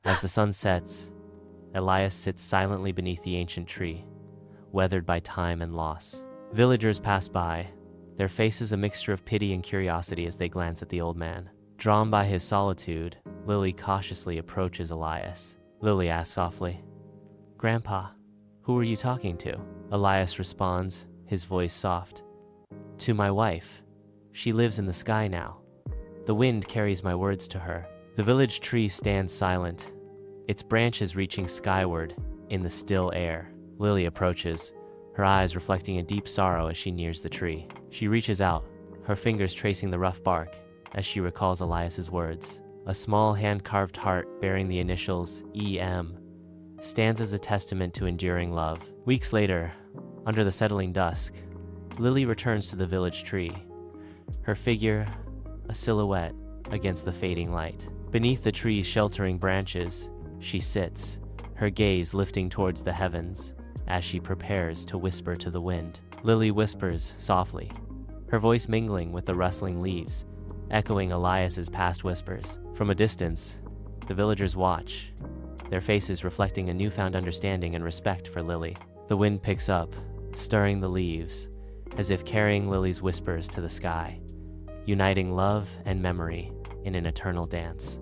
As the sun sets, Elias sits silently beneath the ancient tree, weathered by time and loss. Villagers pass by, their faces a mixture of pity and curiosity as they glance at the old man. Drawn by his solitude, Lily cautiously approaches Elias. Lily asks softly, "Grandpa, who are you talking to?" Elias responds, his voice soft, "To my wife. She lives in the sky now. The wind carries my words to her." The village tree stands silent, its branches reaching skyward in the still air. Lily approaches, her eyes reflecting a deep sorrow as she nears the tree. She reaches out, her fingers tracing the rough bark as she recalls Elias's words. A small hand-carved heart bearing the initials EM stands as a testament to enduring love. Weeks later, under the settling dusk, Lily returns to the village tree, her figure a silhouette against the fading light. Beneath the tree's sheltering branches, she sits, her gaze lifting towards the heavens as she prepares to whisper to the wind. Lily whispers softly, her voice mingling with the rustling leaves, echoing Elias's past whispers. From a distance, the villagers watch, their faces reflecting a newfound understanding and respect for Lily. The wind picks up, stirring the leaves, as if carrying Lily's whispers to the sky, uniting love and memory in an eternal dance.